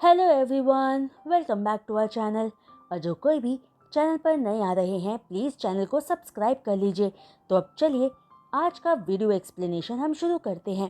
Hello everyone, welcome back to our channel. और जो कोई भी चैनल पर नए आ रहे हैं प्लीज़ चैनल को सब्सक्राइब कर लीजिए। तो अब चलिए आज का वीडियो एक्सप्लेनेशन हम शुरू करते हैं।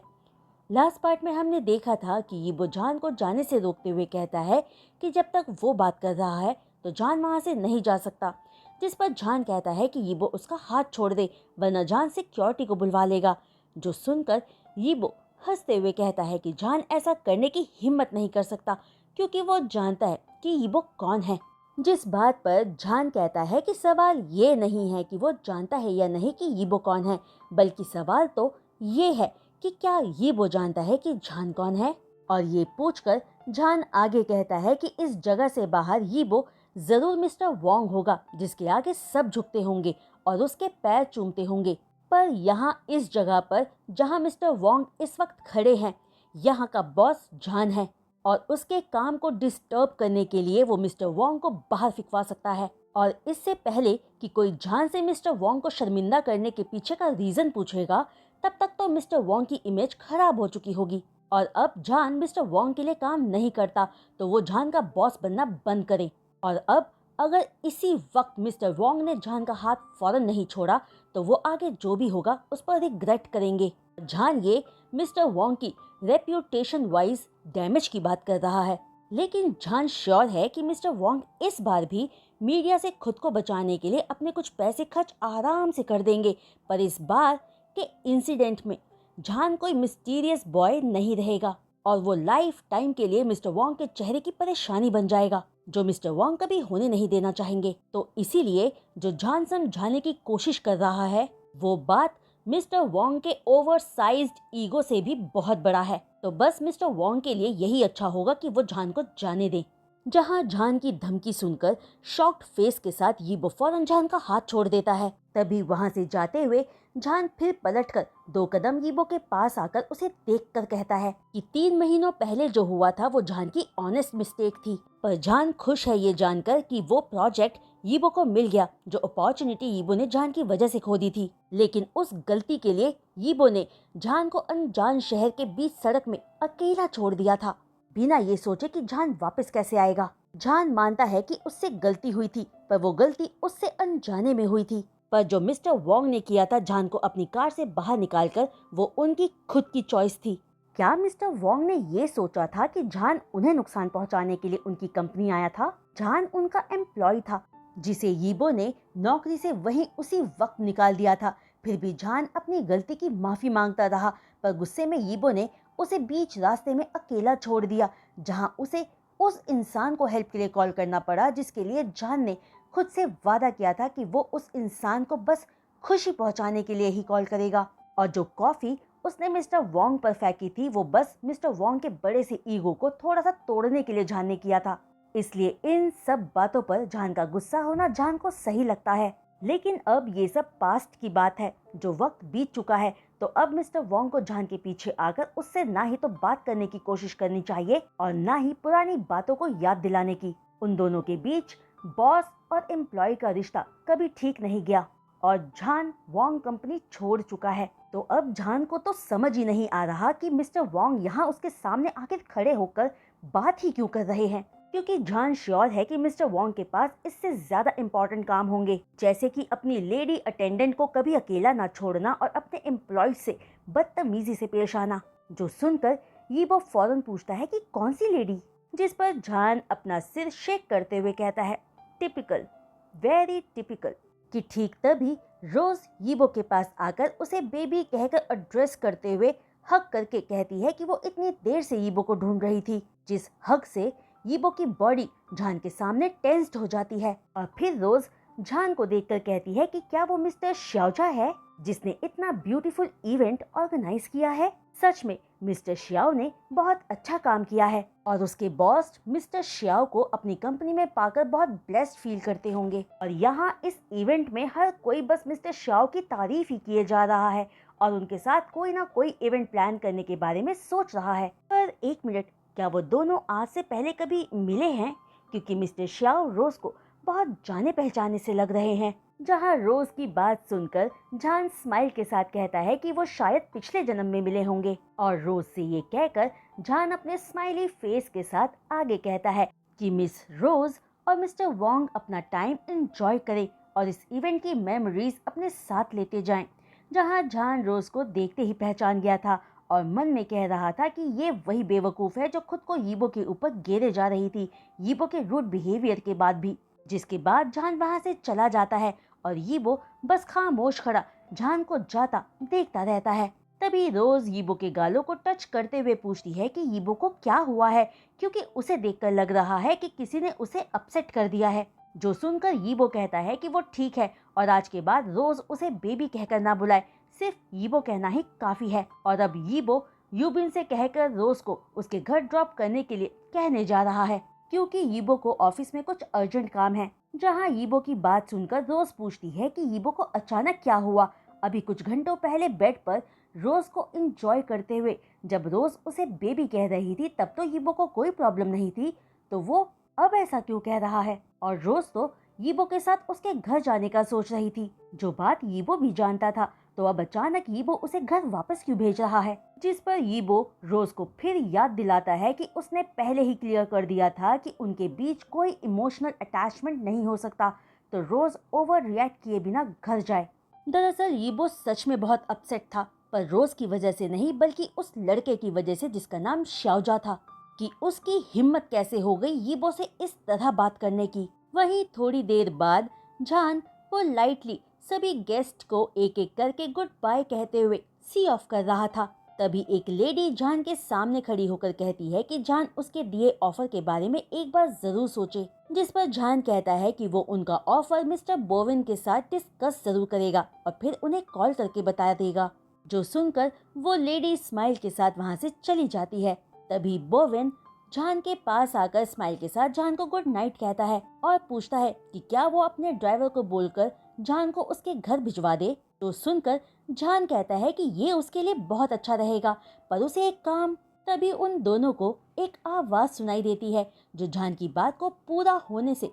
लास्ट पार्ट में हमने देखा था कि यीबो जान को जाने से रोकते हुए कहता है कि जब तक वो बात कर रहा है तो जान वहाँ से नहीं जा सकता, जिस पर जान कहता है कि यीबो उसका हाथ छोड़ दे वरना जान सिक्योरिटी को बुलवा लेगा। जो सुनकर यीबो हंसते हुए कहता है कि जान ऐसा करने की हिम्मत नहीं कर सकता क्योंकि वो जानता है कि यीबो कौन है। जिस बात पर जान कहता है कि सवाल ये नहीं है कि वो जानता है या नहीं कि यीबो कौन है, बल्कि सवाल तो ये है कि क्या यीबो जानता है कि जान कौन है। और ये पूछकर जान आगे कहता है कि इस जगह से बाहर यीबो जरूर मिस्टर वोंग होगा जिसके आगे सब झुकते होंगे और उसके पैर चूमते होंगे। पर यहाँ इस जगह पर जहाँ मिस्टर वोंग इस वक्त खड़े हैं, यहाँ का बॉस जान है और उसके काम को डिस्टर्ब करने के लिए वो मिस्टर वोंग को बाहर फिकवा सकता है। और इससे पहले कि कोई जान से मिस्टर वोंग को शर्मिंदा करने के पीछे का रीजन पूछेगा, तब तक तो मिस्टर वोंग की इमेज खराब हो चुकी होगी। और अब जान मिस्टर वोंग के लिए काम नहीं करता तो वो जान का बॉस बनना बंद करे। और अब अगर इसी वक्त मिस्टर वोंग ने जान का हाथ फौरन नहीं छोड़ा तो वो आगे जो भी होगा उस पर रिग्रेट करेंगे। जान ये मिस्टर वोंग की रेप्यूटेशन वाइज डैमेज की बात कर रहा है, लेकिन जान श्योर है कि मिस्टर वोंग इस बार भी मीडिया से खुद को बचाने के लिए अपने कुछ पैसे खर्च आराम से कर देंगे। पर इस बार के इंसिडेंट में जान कोई मिस्टीरियस बॉय नहीं रहेगा और वो लाइफ टाइम के लिए मिस्टर वोंग के चेहरे की परेशानी बन जाएगा, जो मिस्टर वोंग कभी होने नहीं देना चाहेंगे। तो इसीलिए जो जान समझाने की कोशिश कर रहा है वो बात मिस्टर वोंग के ओवरसाइज्ड ईगो से भी बहुत बड़ा है। तो बस मिस्टर वोंग के लिए यही अच्छा होगा कि वो जान को जाने दे। जहां जान की धमकी सुनकर शॉक्ड फेस के साथ यीबो फौरन जान का हाथ छोड़ देता है। तभी वहां से जाते हुए जान फिर पलटकर 2 कदम यीबो के पास आकर उसे देखकर कहता है कि 3 महीनों पहले जो हुआ था वो जान की ऑनेस्ट मिस्टेक थी। पर जान खुश है ये जानकर कि वो प्रोजेक्ट यीबो को मिल गया, जो अपॉर्चुनिटी यीबो ने जान की वजह से खो दी थी। लेकिन उस गलती के लिए यीबो ने जान को अनजान शहर के बीच सड़क में अकेला छोड़ दिया था, बिना ये सोचे कि जान वापस कैसे आएगा। जान मानता है कि उससे गलती हुई थी, पर वो गलती उससे अनजाने में हुई थी। पर जो मिस्टर वोंग ने किया था जान को अपनी कार से बाहर निकालकर, वो उनकी खुद की चॉइस थी। क्या मिस्टर वोंग ने ये सोचा था कि जान उन्हें नुकसान पहुंचाने के लिए उनकी कंपनी आया था? जान उनका एम्प्लॉय था जिसे यीबो ने नौकरी से वहीं उसी वक्त निकाल दिया था। फिर भी जान अपनी गलती की माफी मांगता रहा, पर गुस्से में यीबो ने उसे बीच रास्ते में अकेला छोड़ दिया, जहां उसे उस इंसान को हेल्प के लिए कॉल करना पड़ा जिसके लिए जान ने खुद से वादा किया था कि वो उस इंसान को बस खुशी पहुंचाने के लिए ही कॉल करेगा। और जो कॉफी उसने मिस्टर वोंग पर फेंकी थी वो बस मिस्टर वोंग के बड़े से ईगो को थोड़ा सा तोड़ने के लिए जान ने किया था। इसलिए इन सब बातों पर जान का गुस्सा होना जान को सही लगता है। लेकिन अब ये सब पास्ट की बात है, जो वक्त बीत चुका है। तो अब मिस्टर वोंग को जान के पीछे आकर उससे ना ही तो बात करने की कोशिश करनी चाहिए और ना ही पुरानी बातों को याद दिलाने की। उन दोनों के बीच बॉस और एम्प्लॉय का रिश्ता कभी ठीक नहीं गया और जान वोंग कंपनी छोड़ चुका है। तो अब जान को तो समझ ही नहीं आ रहा कि मिस्टर वोंग यहाँ उसके सामने आखिर खड़े होकर बात ही क्यों कर रहे हैं, क्योंकि जान श्योर है कि मिस्टर वोंग के पास इससे ज्यादा इम्पोर्टेंट काम होंगे, जैसे कि अपनी लेडी अटेंडेंट को कभी अकेला ना छोड़ना और अपने एम्प्लॉय से बदतमीजी से पेश आना। जो सुनकर यीबो फौरन पूछता है कि कौन सी लेडी, जिस पर जान अपना सिर शेक करते हुए कहता है टिपिकल, वेरी टिपिकल। कि ठीक तभी रोज यीबो के पास आकर उसे बेबी कहकर एड्रेस करते हुए हक करके कहती है कि वो इतनी देर से यीबो को ढूंढ रही थी, जिस हक से यीबो की बॉडी जान के सामने टेंस्ड हो जाती है। और फिर रोज जान को देखकर कहती है कि क्या वो मिस्टर श्याओजा है जिसने इतना ब्यूटीफुल इवेंट ऑर्गेनाइज किया है। सच में मिस्टर श्याओ ने बहुत अच्छा काम किया है और उसके बॉस मिस्टर श्याओ को अपनी कंपनी में पाकर बहुत ब्लेस्ड फील करते होंगे। और यहाँ इस इवेंट में हर कोई बस मिस्टर श्याओ की तारीफ ही किए जा रहा है और उनके साथ कोई ना कोई इवेंट प्लान करने के बारे में सोच रहा है। पर एक मिनट, क्या वो दोनों आज से पहले कभी मिले हैं? क्योंकि मिस्टर श्याओ रोज को बहुत जाने पहचाने से लग रहे हैं। जहाँ रोज की बात सुनकर जान स्माइल के साथ कहता है कि वो शायद पिछले जन्म में मिले होंगे, और रोज से ये कहकर जान अपने स्माइली फेस के साथ आगे कहता है कि मिस रोज और मिस्टर वोंग अपना टाइम एंजॉय करें और इस इवेंट की मेमोरीज अपने साथ लेते जाएं। जहां जान रोज को देखते ही पहचान गया था और मन में कह रहा था कि ये वही बेवकूफ है जो खुद को यीबो के ऊपर गिरे जा रही थी, यीबो के रूड बिहेवियर के बाद भी। जिसके बाद जान वहां से चला जाता है और यीबो बस खामोश खड़ा जान को जाता देखता रहता है। तभी रोज यीबो के गालों को टच करते हुए पूछती है कि यीबो को क्या हुआ है, क्योंकि उसे देखकर लग रहा है कि किसी ने उसे अपसेट कर दिया है। जो सुनकर यीबो कहता है कि वो ठीक है और आज के बाद रोज उसे बेबी कहकर ना बुलाए, सिर्फ यीबो कहना ही काफी है। और अब यीबो यूबिन से कहकर रोज को उसके घर ड्रॉप करने के लिए कहने जा रहा है, क्योंकि यीबो को ऑफिस में कुछ अर्जेंट काम है। जहां यीबो की बात सुनकर रोज पूछती है कि यीबो को अचानक क्या हुआ। अभी कुछ घंटों पहले बेड पर रोज को एंजॉय करते हुए जब रोज उसे बेबी कह रही थी तब तो यीबो को कोई प्रॉब्लम नहीं थी, तो वो अब ऐसा क्यों कह रहा है। और रोज तो यीबो के साथ उसके घर जाने का सोच रही थी, जो बात यीबो भी जानता था। तो अब अचानक यीबो उसे घर वापस क्यों भेज रहा है। जिस पर यीबो रोज को फिर याद दिलाता है कि उसने पहले ही क्लियर कर दिया था कि उनके बीच कोई इमोशनल अटैचमेंट नहीं हो सकता, तो रोज ओवर रिएक्ट किए बिना घर जाए। दरअसल यीबो सच में बहुत अपसेट था, पर रोज की वजह से नहीं बल्कि उस लड़के की वजह से जिसका नाम श्याओजा था, कि उसकी हिम्मत कैसे हो गई यीबो से इस तरह बात करने की। वहीं थोड़ी देर बाद जान पोलाइटली सभी गेस्ट को एक एक करके गुड बाय कहते हुए सी ऑफ कर रहा था। तभी एक लेडी जान के सामने खड़ी होकर कहती है कि जान उसके दिए ऑफर के बारे में एक बार जरूर सोचे। जिस पर जान कहता है कि वो उनका ऑफर मिस्टर बोविन के साथ डिस्कस जरूर करेगा और फिर उन्हें कॉल करके बता देगा। जो सुनकर वो लेडी स्माइल के साथ वहाँ से चली जाती है। तभी बोविन जान के पास आकर स्माइल के साथ जान को गुड नाइट कहता है और पूछता है कि क्या वो अपने ड्राइवर को बोलकर जान को उसके घर भिजवा दे। तो सुनकर जान कहता है कि ये उसके लिए बहुत अच्छा रहेगा, पर उसे एक काम। तभी उन दोनों को एक आवाज सुनाई देती है जो जान की बात को पूरा होने से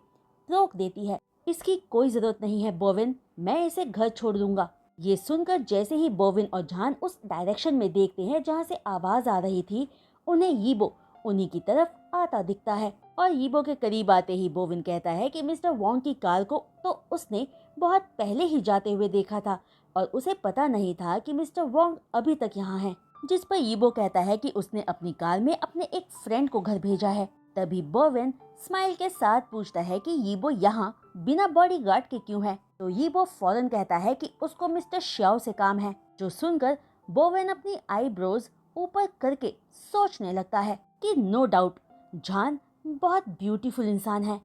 रोक देती है। इसकी कोई जरूरत नहीं है बोविन, मैं इसे घर छोड़ दूंगा। ये सुनकर जैसे ही बोविन और जान उस डायरेक्शन में देखते हैं जहाँ से आवाज आ रही थी, उन्हें यीबो उन्हीं की तरफ आता दिखता है। और यीबो के करीब आते ही बोविन कहता है कि मिस्टर वोंग की कार को तो उसने बहुत पहले ही जाते हुए देखा था और उसे पता नहीं था कि मिस्टर वोंग अभी तक यहाँ है। जिस पर यीबो कहता है कि उसने अपनी कार में अपने एक फ्रेंड को घर भेजा है। तभी बोविन स्माइल के साथ पूछता है कि यीबो यहाँ बिना बॉडीगार्ड के क्यों है। तो यीबो फौरन कहता है कि उसको मिस्टर श्याओ से काम है। जो सुनकर बोविन अपनी आईब्रोज ऊपर करके सोचने लगता है कि नो डाउट जान बहुत ब्यूटीफुल इंसान है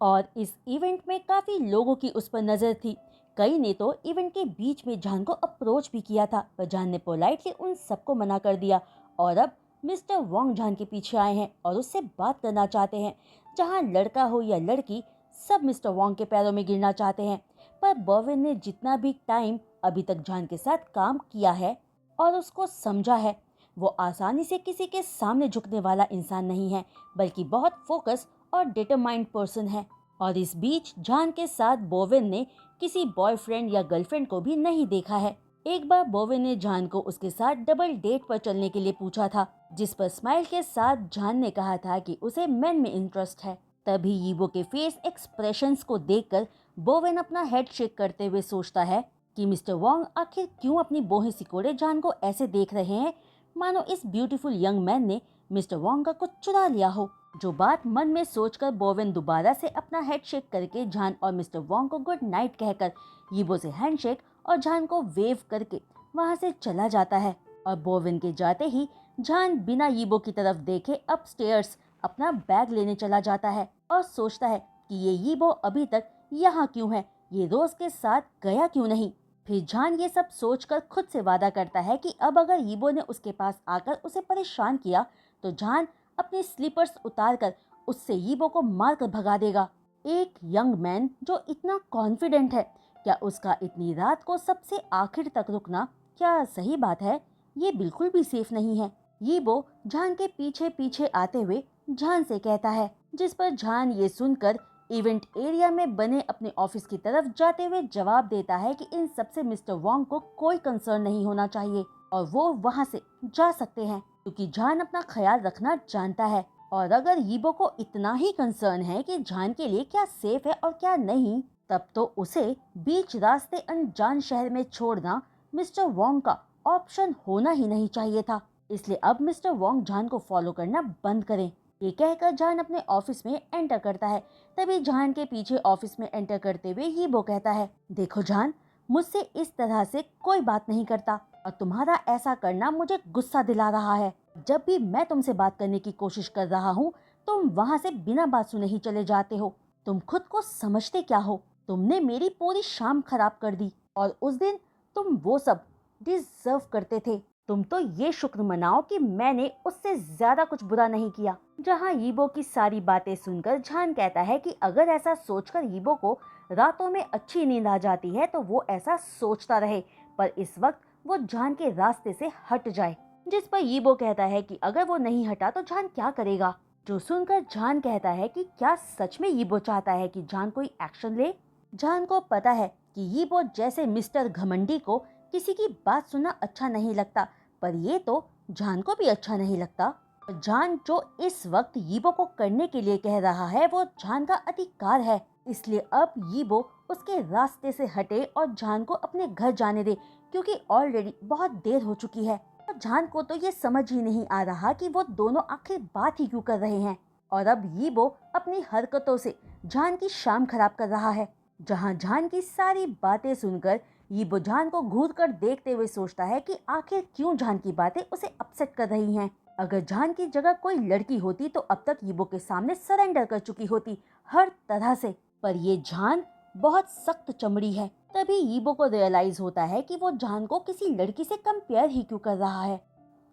और इस इवेंट में काफी लोगों की उस पर नजर थी। कई ने तो इवेंट के बीच में जान को अप्रोच भी किया था, पर जान ने पोलाइटली उन सबको मना कर दिया और अब मिस्टर वोंग जान के पीछे आए हैं और उससे बात करना चाहते हैं। जहां लड़का हो या लड़की, सब मिस्टर वोंग के पैरों में गिरना चाहते हैं। पर बोविन ने जितना भी टाइम अभी तक जान के साथ काम किया है और उसको समझा है, वो आसानी से किसी के सामने झुकने वाला इंसान नहीं है, बल्कि बहुत फोकस और डिटरमाइंड पर्सन है। और इस बीच जान के साथ बोविन ने किसी बॉयफ्रेंड या गर्लफ्रेंड को भी नहीं देखा है। एक बार बोविन ने जान को उसके साथ डबल डेट पर चलने के लिए पूछा था, जिस पर स्माइल के साथ जान ने कहा था कि उसे मेन में इंटरेस्ट है। तभी यीबो के फेस एक्सप्रेशंस को देखकर बोविन अपना हेड शेक करते हुए सोचता है कि मिस्टर वोंग आखिर क्यों अपनी बोहे सिकोड़े जान को ऐसे देख रहे हैं, मानो इस ब्यूटीफुल यंग मैन ने मिस्टर वोंग का कुछ चुरा लिया हो। जो बात मन में सोचकर बोविन दोबारा से अपना हेड शेक करके जान और मिस्टर वोंग को गुड नाइट कहकर यीबो से हैंडशेक और जान को वेव करके वहां से चला जाता है। और बोविन के जाते ही जान बिना यीबो की तरफ देखे अपस्टेयर्स अपना बैग लेने चला जाता है और सोचता है कि ये यीबो अभी तक यहाँ क्यों है, ये रोज के साथ गया क्यों नहीं। फिर जान ये सब सोचकर खुद से वादा करता है कि अब अगर यीबो ने उसके पास आकर उसे परेशान किया तो जान अपने स्लीपर्स उतारकर उससे यीबो को मारकर भगा देगा। एक यंग मैन जो इतना कॉन्फिडेंट है, क्या उसका इतनी रात को सबसे आखिर तक रुकना क्या सही बात है? ये बिल्कुल भी सेफ नहीं है। यीबो जान के पीछे पीछे आते हुए जान से कहता है, जिस पर जान ये सुनकर इवेंट एरिया में बने अपने ऑफिस की तरफ जाते हुए जवाब देता है कि इन सबसे मिस्टर वोंग को कोई कंसर्न नहीं होना चाहिए और वो वहाँ से जा सकते हैं क्योंकि जान अपना ख्याल रखना जानता है। और अगर यीबो को इतना ही कंसर्न है कि जान के लिए क्या सेफ है और क्या नहीं, तब तो उसे बीच रास्ते अनजान शहर में छोड़ना मिस्टर वोंग का ऑप्शन होना ही नहीं चाहिए था। इसलिए अब मिस्टर वोंग जान को फॉलो करना बंद करें। ये कहकर जान अपने ऑफिस में एंटर करता है। तभी जान के पीछे ऑफिस में एंटर करते हुए यीबो कहता है, देखो जान, मुझसे इस तरह से कोई बात नहीं करता और तुम्हारा ऐसा करना मुझे गुस्सा दिला रहा है। जब भी मैं तुमसे बात करने की कोशिश कर रहा हूँ, तुम वहाँ से बिना बात सुने ही चले जाते हो। तुम खुद को समझते क्या हो? तुमने मेरी पूरी शाम खराब कर दी और उस दिन तुम वो सब डिजर्व करते थे। तुम तो ये शुक्र मनाओ कि मैंने उससे ज्यादा कुछ बुरा नहीं किया। जहाँ यीबो की सारी बातें सुनकर जान कहता है कि अगर ऐसा सोचकर यीबो को रातों में अच्छी नींद आ जाती है तो वो ऐसा सोचता रहे, पर इस वक्त वो जान के रास्ते से हट जाए। जिस पर यीबो कहता है कि अगर वो नहीं हटा तो जान क्या करेगा। जो सुनकर जान कहता है कि क्या सच में यीबो चाहता है कि जान कोई एक्शन ले। जान को पता है कि यीबो जैसे मिस्टर घमंडी को किसी की बात सुनना अच्छा नहीं लगता, पर ये तो जान को भी अच्छा नहीं लगता। जान जो इस वक्त यीबो को करने के लिए कह रहा है वो जान का अधिकार है, इसलिए अब यीबो उसके रास्ते से हटे और जान को अपने घर जाने दे, क्योंकि ऑलरेडी बहुत देर हो चुकी है। और जान को तो ये समझ ही नहीं आ रहा कि वो दोनों आखिर बात ही क्यों कर रहे हैं। और अब यीबो अपनी हरकतों से जान की शाम खराब कर रहा है। जहां जान की सारी बातें सुनकर यीबो जान को घूर कर देखते हुए सोचता है कि आखिर क्यों जान की बातें उसे अपसेट कर रही हैं। अगर जान की जगह कोई लड़की होती तो अब तक यीबो के सामने सरेंडर कर चुकी होती हर तरह से, पर ये जान बहुत सख्त चमड़ी है। तभी यीबो को रियलाइज होता है कि वो जान को किसी लड़की से कंपेयर ही क्यों कर रहा है।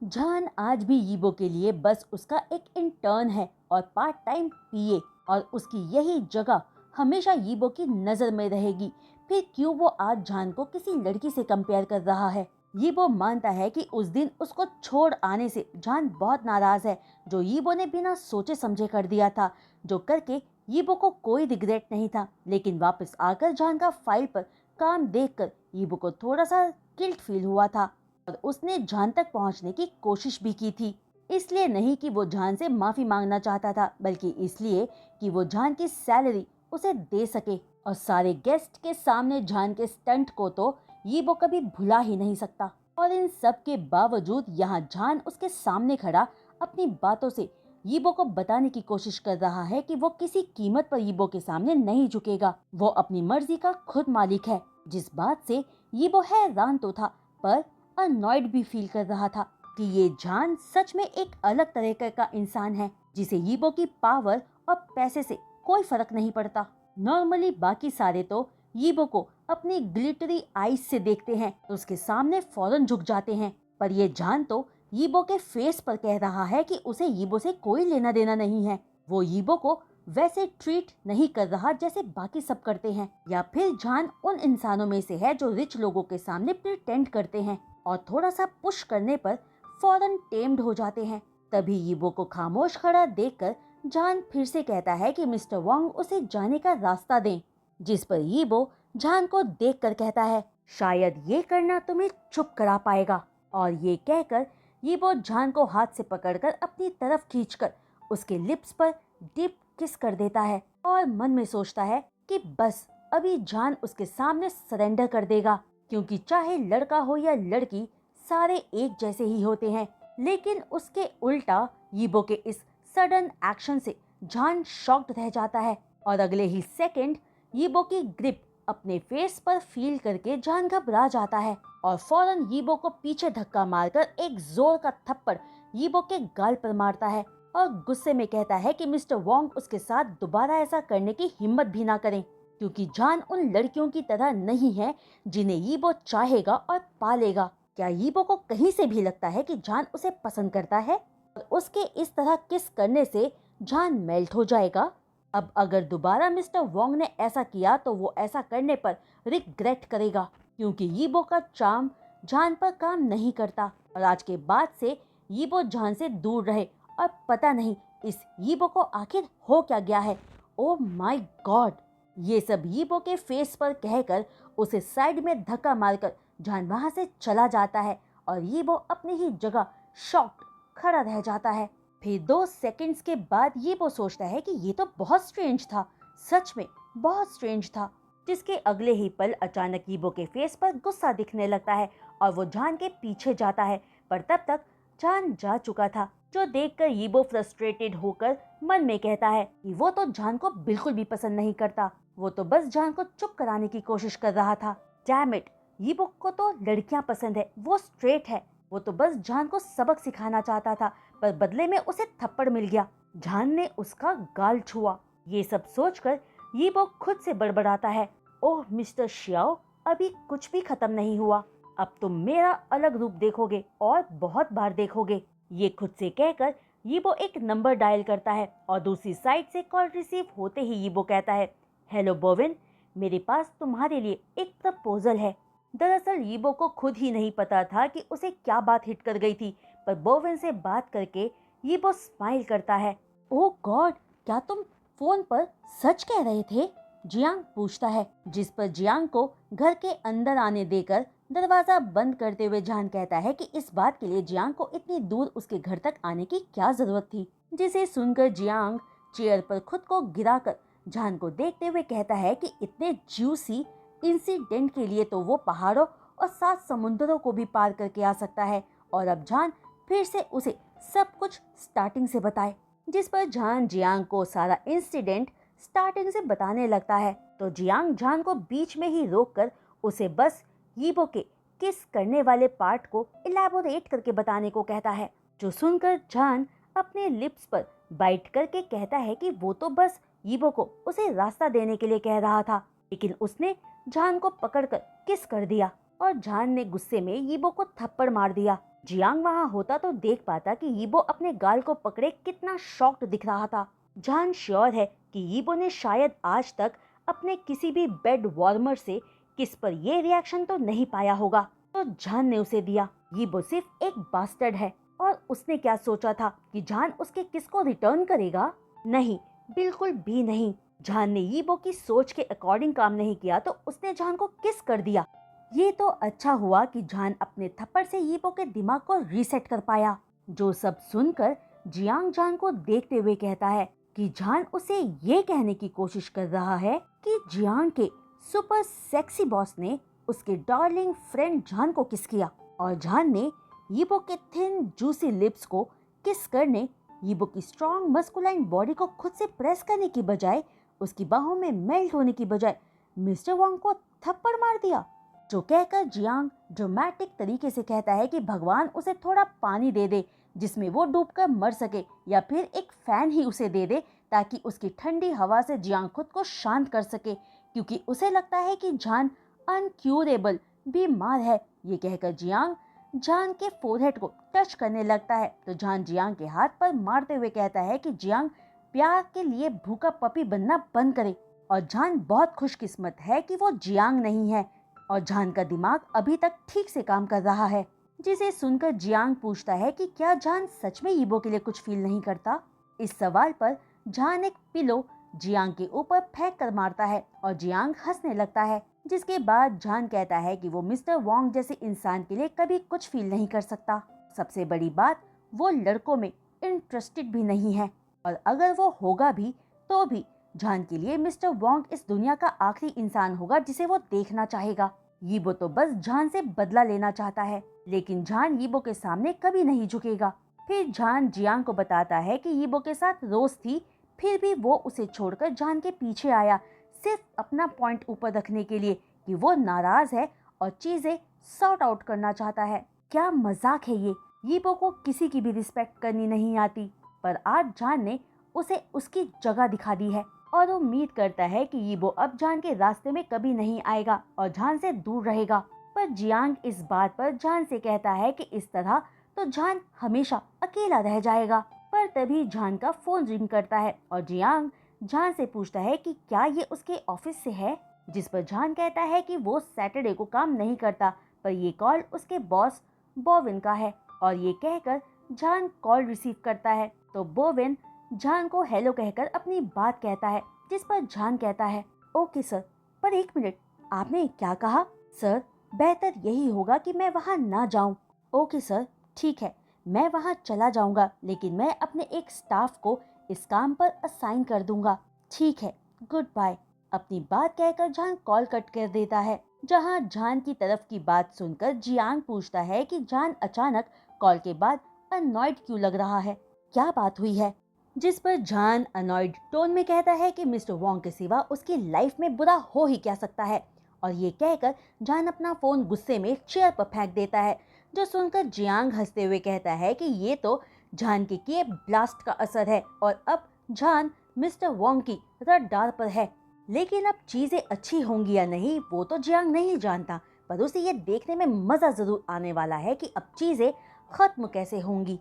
जान आज भी यीबो के लिए बस उसका एक इंटर्न है और पार्ट टाइम पीए, और उसकी यही जगह हमेशा यीबो की नजर में रहेगी। फिर क्यों वो आज जान को किसी लड़की से कंपेयर कर रहा है। यीबो मानता है कि उस दिन उसको छोड़ आने से जान बहुत नाराज है, जो यीबो ने बिना सोचे समझे कर दिया था, जो करके यीबो को कोई रिग्रेट नहीं था। लेकिन वापस आकर जान का फाइल पर काम देखकर यीबो को थोड़ा सा गिल्ट फील हुआ था और उसने जान तक पहुंचने की कोशिश भी की थी। इसलिए नहीं कि वो जान से माफी मांगना चाहता था, बल्कि इसलिए कि वो जान की सैलरी उसे दे सके। और सारे गेस्ट के सामने जान के स्टंट को तो यीबो कभी भुला ही नहीं सकता। और इन सब के बावजूद यहाँ जान उसके सामने खड़ा अपनी बातों से यीबो को बताने की कोशिश कर रहा है कि वो किसी कीमत पर यीबो के सामने नहीं झुकेगा। वो अपनी मर्जी का खुद मालिक है। जिस बात से यीबो हैरान तो था, पर अनॉयड भी फील कर रहा था कि ये जान सच में एक अलग तरह का इंसान है, जिसे यीबो की पावर और पैसे से कोई फर्क नहीं पड़ता। नॉर्मली बाकी सारे तो यीबो को अपनी ग्लिटरी आईज से देखते हैं तो उसके सामने फौरन झुक जाते हैं, पर ये जान तो यीबो के फेस पर कह रहा है कि उसे यीबो से कोई लेना देना नहीं है। वो यीबो को वैसे ट्रीट नहीं कर रहा जैसे बाकी सब करते हैं, या फिर जान उन इंसानों में से है जो रिच लोगों के सामने प्रिटेंड करते हैं और थोड़ा सा पुश करने पर फौरन टेम्ड हो जाते हैं। तभी यीबो को खामोश खड़ा देखकर जान फिर से कहता है कि मिस्टर वोंग उसे जाने का रास्ता दें, जिस पर यीबो जान को देखकर कहता है, शायद ये करना तुम्हें चुप करा पाएगा। और ये कहकर यीबो जान को हाथ से पकड़कर अपनी तरफ खींचकर उसके लिप्स पर डीप किस कर देता है और मन में सोचता है कि बस अभी जान उसके सामने सरेंडर कर देगा, क्योंकि चाहे लड़का हो या लड़की सारे एक जैसे ही होते हैं। लेकिन उसके उल्टा यीबो के इस सडन एक्शन से जान शॉक्ड रह जाता है और अगले ही सेकंड यीबो की ग्रिप अपने फेस पर फील करके जान घबरा जाता है और फौरन यीबो को पीछे धक्का मारकर एक जोर का थप्पड़ यीबो के गाल पर मारता है और गुस्से में कहता है कि मिस्टर वोंग उसके साथ दोबारा ऐसा करने की हिम्मत भी ना करें, क्योंकि जान उन लड़कियों की तरह नहीं है जिन्हें यीबो चाहेगा और पालेगा। क्या यीबो को कहीं से भी लगता है कि जान उसे पसंद करता है और उसके इस तरह किस करने से जान मेल्ट हो जाएगा? अब अगर दोबारा मिस्टर वोंग ने ऐसा किया तो वो ऐसा करने पर रिग्रेट करेगा, क्योंकि यीबो का चार्म जान पर काम नहीं करता। और आज के बाद से यीबो जान से दूर रहे। और पता नहीं इस यीबो को आखिर हो क्या गया है, ओ माय गॉड! ये सब यीबो के फेस पर कहकर उसे साइड में धक्का मारकर जान वहां से चला जाता है और यीबो अपनी ही जगह शॉक्ड खड़ा रह जाता है। फिर 2 सेकंड्स के बाद यीबो सोचता है कि ये तो बहुत स्ट्रेंज था, सच में बहुत स्ट्रेंज था। जिसके अगले ही पल अचानक यीबो के फेस पर गुस्सा दिखने लगता है और वो जान के पीछे जाता है, पर तब तक जान जा चुका था, जो देखकर यीबो फ्रस्ट्रेटेड होकर मन में कहता है कि वो तो जान को बिल्कुल भी पसंद नहीं करता, वो तो बस जान को चुप कराने की कोशिश कर रहा था। डैम इट, यीबो को तो लड़कियां पसंद है, वो स्ट्रेट है, वो तो बस जान को सबक सिखाना चाहता था, पर बदले में उसे थप्पड़ मिल गया। जान ने उसका गाल छुआ। ये सब सोचकर यीबो खुद से बड़बड़ाता है, ओह मिस्टर शियाओ, अभी कुछ भी खत्म नहीं हुआ, अब तुम मेरा अलग रूप देखोगे और बहुत बार देखोगे। ये खुद से कहकर यीबो एक नंबर डायल करता है और दूसरी साइड से कॉल रिसीव होते ही यीबो कहता है, हेलो बोविन, मेरे पास तुम्हारे लिए एक प्रपोजल है। दरअसल यीबो को खुद ही नहीं पता था कि उसे क्या बात हिट कर गई थी, पर बोविन से बात करके यीबो स्माइल करता है। ओह गॉड, क्या तुम फोन पर सच कह रहे थे? जियांग पूछता है, जिस पर जियांग को घर के अंदर आने देकर दरवाजा बंद करते हुए जान कहता है कि इस बात के लिए जियांग को इतनी दूर उसके घर तक आने की क्या जरूरत थी। जिसे सुनकर जियांग चेयर पर खुद को गिराकर जान को देखते हुए कहता है कि इतने ज्यूसी इंसिडेंट के लिए तो वो पहाड़ों और 7 समुद्रों को भी पार करके आ सकता है, और अब जान फिर से उसे सब कुछ स्टार्टिंग से बताए। जिस पर जान जियांग को सारा इंसिडेंट स्टार्टिंग से बताने लगता है, तो जियांग जान को बीच में ही रोककर उसे बस यीबो के किस करने वाले पार्ट को इलैबोरेट करके बताने को कहता है, जो सुनकर जान अपने लिप्स पर बाइट करके कहता है कि वो तो बस यीबो को उसे रास्ता देने के लिए कह रहा था, लेकिन उसने जान को पकड़कर किस कर दिया और जान ने गुस्से में यीबो को थप्पड़ मार दिया। जियांग वहां होता तो देख पाता कि यीबो अपने गाल को पकड़े कितना शॉक्ड दिख रहा था। जान श्योर है कि यीबो ने शायद आज तक अपने किसी भी बेड वार्मर से किस पर ये रिएक्शन तो नहीं पाया होगा, तो जान ने उसे दिया। यीबो सिर्फ एक बास्टर्ड है और उसने क्या सोचा था कि जान उसके किस को रिटर्न करेगा? नहीं, बिल्कुल भी नहीं। जान ने यीबो की सोच के अकॉर्डिंग काम नहीं किया तो उसने जान को किस कर दिया। ये तो अच्छा हुआ कि जान अपने थप्पड़ से यीबो के दिमाग को रीसेट कर पाया। जो सब सुनकर जियांग जान को देखते हुए कहता है कि जान उसे ये कहने की कोशिश कर रहा है कि जियांग के सुपर सेक्सी बॉस ने उसके डार्लिंग फ्रेंड जान को किस किया, और जान ने यीबो के थिन जूसी लिप्स को किस करने यीबो की स्ट्रॉन्ग मस्कुलाइन बॉडी को खुद से प्रेस करने की बजाय, उसकी बाहों में मेल्ट होने की बजाय मिस्टर वांग को थप्पड़ मार दिया। जो कहकर जियांग ड्रामेटिक तरीके से कहता है कि भगवान उसे थोड़ा पानी दे दे जिसमें वो डूबकर मर सके, या फिर एक फैन ही उसे दे दे ताकि उसकी ठंडी हवा से जियांग खुद को शांत कर सके, क्योंकि उसे लगता है कि जान अनक्यूरेबल बीमार है। ये कहकर जियांग जान के फोरहेड को टच करने लगता है, तो जान जियांग के हाथ पर मारते हुए कहता है कि जियांग प्यार के लिए भूखा पपी बनना बंद करे, और जान बहुत खुशकिस्मत है कि वो जियांग नहीं है और जान का दिमाग अभी तक ठीक से काम कर रहा है। जिसे सुनकर जियांग पूछता है कि क्या जान सच में यीबो के लिए कुछ फील नहीं करता। इस सवाल पर जान एक पिलो जियांग के ऊपर फेंक कर मारता है और जियांग हंसने लगता है। जिसके बाद जान कहता है कि वो मिस्टर वांग जैसे इंसान के लिए कभी कुछ फील नहीं कर सकता। सबसे बड़ी बात, वो लड़कों में इंटरेस्टेड भी नहीं है, और अगर वो होगा भी तो भी जान के लिए मिस्टर वांग इस दुनिया का आखिरी इंसान होगा जिसे वो देखना चाहेगा। यीबो तो बस जान से बदला लेना चाहता है, लेकिन जान यीबो के सामने कभी नहीं झुकेगा। फिर जान जियांग को बताता है कि यीबो के साथ रोज थी, फिर भी वो उसे छोड़कर जान के पीछे आया, सिर्फ अपना पॉइंट ऊपर रखने के लिए कि वो नाराज है और चीजें सॉर्ट आउट करना चाहता है। क्या मजाक है ये, यीबो को किसी की भी रिस्पेक्ट करनी नहीं आती, पर आज जान ने उसे उसकी जगह दिखा दी है और वो उम्मीद करता है कि यीबो अब जान के रास्ते में कभी नहीं आएगा और जान से दूर रहेगा। पर जियांग इस बात पर जान से कहता है कि इस तरह तो जान हमेशा अकेला रह जाएगा। पर तभी जान का फोन रिंग करता है और जियांग जान से पूछता है कि क्या ये उसके ऑफिस से है, जिस पर जान कहता है कि वो सैटरडे को काम नहीं करता, पर ये कॉल उसके बॉस बोविन का है, और ये कहकर जान कॉल रिसीव करता है तो बोविन जान को हेलो कहकर अपनी बात कहता है, जिस पर जान कहता है, ओके सर, पर एक मिनट, आपने क्या कहा? सर, बेहतर यही होगा कि मैं वहाँ ना जाऊँ। ओके सर, ठीक है, मैं वहाँ चला जाऊँगा, लेकिन मैं अपने एक स्टाफ को इस काम पर असाइन कर दूंगा। ठीक है, गुड बाय। अपनी बात कहकर जान कॉल कट कर देता है। जहाँ जान की तरफ की बात सुनकर जियांग पूछता है कि जान अचानक कॉल के बाद अनॉयड क्यों लग रहा है, क्या बात हुई है? जिस पर जान अनॉयड टोन में कहता है कि मिस्टर वोंग के सिवा उसकी लाइफ में बुरा हो ही क्या सकता है। और ये कहकर जान अपना फोन गुस्से में चेयर पर फेंक देता है, जो सुनकर जियांग हंसते हुए कहता है कि ये तो जान के किए ब्लास्ट का असर है और अब जान मिस्टर वोंग की रडार पर है। लेकिन अब चीजें अच्छी होंगी या नहीं वो तो जियांग नहीं जानता, पर उसे ये देखने में मजा जरूर आने वाला है कि अब चीजें खत्म कैसे होंगी।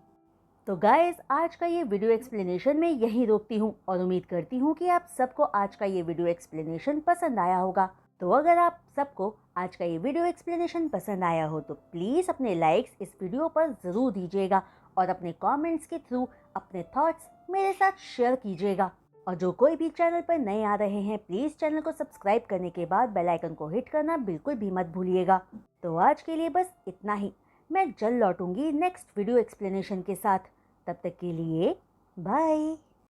तो गाइस, आज का ये वीडियो एक्सप्लेनेशन मैं यहीं रोकती हूँ और उम्मीद करती हूँ कि आप सबको आज का ये वीडियो एक्सप्लेनेशन पसंद आया होगा। तो अगर आप सबको आज का ये वीडियो एक्सप्लेनेशन पसंद आया हो तो प्लीज़ अपने लाइक्स इस वीडियो पर ज़रूर दीजिएगा और अपने कमेंट्स के थ्रू अपने थॉट्स मेरे साथ शेयर कीजिएगा। और जो कोई भी चैनल पर नए आ रहे हैं, प्लीज़ चैनल को सब्सक्राइब करने के बाद बेल आइकन को हिट करना बिल्कुल भी मत भूलिएगा। तो आज के लिए बस इतना ही। मैं जल्द लौटूंगी नेक्स्ट वीडियो एक्सप्लेनेशन के साथ। तब तक के लिए बाय।